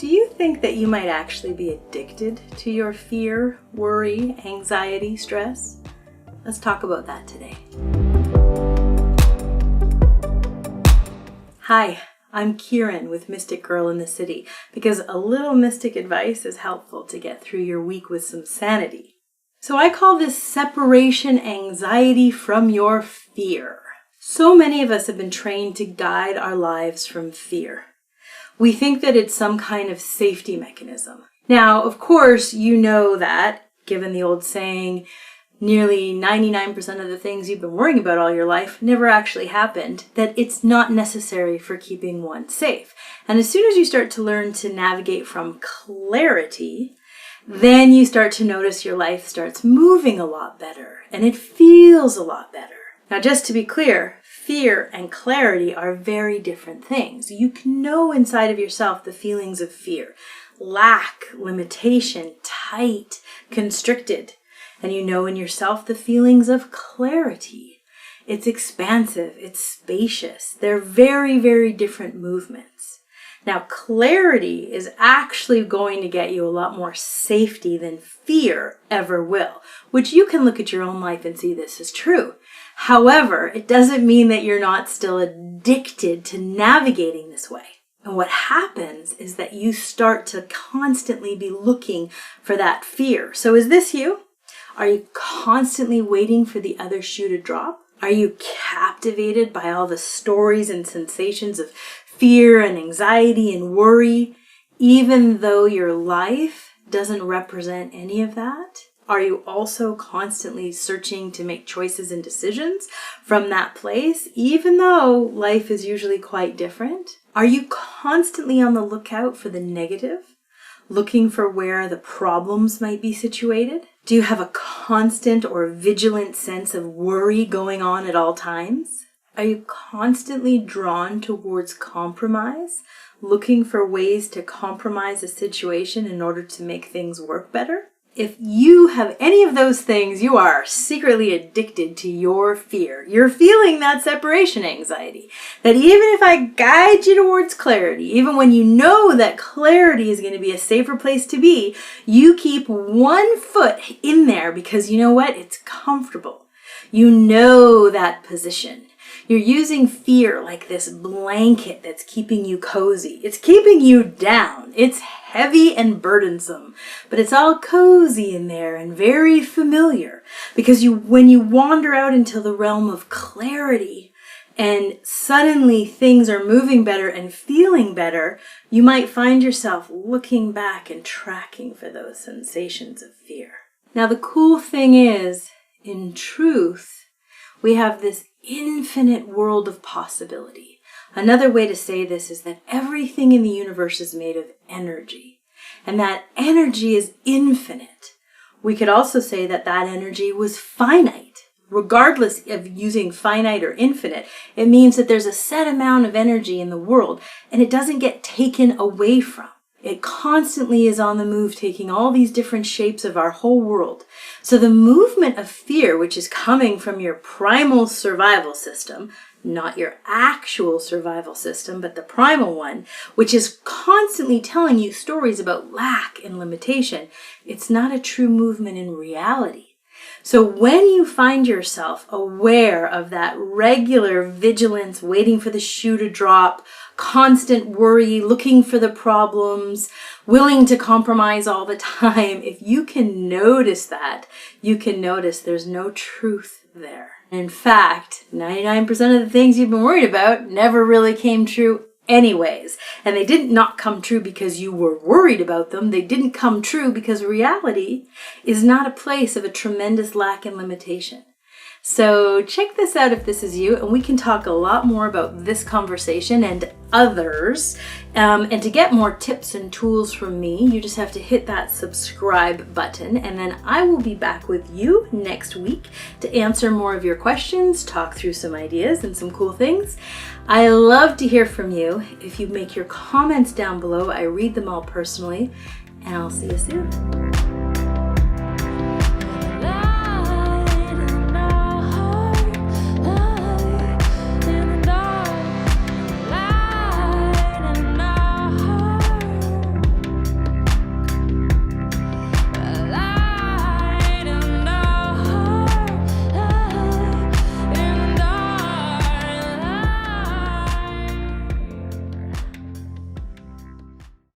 Do you think that you might actually be addicted to your fear, worry, anxiety, stress? Let's talk about that today. Hi, I'm Kieran with Mystic Girl in the City, because a little mystic advice is helpful to get through your week with some sanity. So I call this separation anxiety from your fear. So many of us have been trained to guide our lives from fear. We think that it's some kind of safety mechanism. Now, of course, you know that, given the old saying, nearly 99% of the things you've been worrying about all your life never actually happened, that it's not necessary for keeping one safe. And as soon as you start to learn to navigate from clarity, then you start to notice your life starts moving a lot better, and it feels a lot better. Now, just to be clear, fear and clarity are very different things. You can know inside of yourself the feelings of fear, lack, limitation, tight, constricted. And you know in yourself the feelings of clarity. It's expansive, it's spacious. They're very, very different movements. Now, clarity is actually going to get you a lot more safety than fear ever will, which you can look at your own life and see this is true. However, it doesn't mean that you're not still addicted to navigating this way. And what happens is that you start to constantly be looking for that fear. So is this you? Are you constantly waiting for the other shoe to drop? Are you captivated by all the stories and sensations of fear and anxiety and worry, even though your life doesn't represent any of that? Are you also constantly searching to make choices and decisions from that place, even though life is usually quite different? Are you constantly on the lookout for the negative, looking for where the problems might be situated? Do you have a constant or vigilant sense of worry going on at all times? Are you constantly drawn towards compromise, looking for ways to compromise a situation in order to make things work better? If you have any of those things, you are secretly addicted to your fear. You're feeling that separation anxiety. That even if I guide you towards clarity, even when you know that clarity is going to be a safer place to be, you keep one foot in there because you know what? It's comfortable. You know that position. You're using fear like this blanket that's keeping you cozy. It's keeping you down. It's heavy and burdensome, but it's all cozy in there and very familiar because when you wander out into the realm of clarity and suddenly things are moving better and feeling better, you might find yourself looking back and tracking for those sensations of fear. Now, the cool thing is, in truth, we have this infinite world of possibility. Another way to say this is that everything in the universe is made of energy, and that energy is infinite. We could also say that that energy was finite. Regardless of using finite or infinite, it means that there's a set amount of energy in the world, and it doesn't get taken away from. It constantly is on the move, taking all these different shapes of our whole world. So the movement of fear, which is coming from your primal survival system, not your actual survival system, but the primal one, which is constantly telling you stories about lack and limitation, it's not a true movement in reality. So when you find yourself aware of that regular vigilance, waiting for the shoe to drop, constant worry, looking for the problems, willing to compromise all the time, if you can notice that, you can notice there's no truth there. In fact, 99% of the things you've been worried about never really came true anyways. And they didn't not come true because you were worried about them. They didn't come true because reality is not a place of a tremendous lack and limitation. So check this out if this is you, and we can talk a lot more about this conversation and others. And to get more tips and tools from me, you just have to hit that subscribe button, and then I will be back with you next week to answer more of your questions, talk through some ideas and some cool things. I love to hear from you. If you make your comments down below, I read them all personally, and I'll see you soon.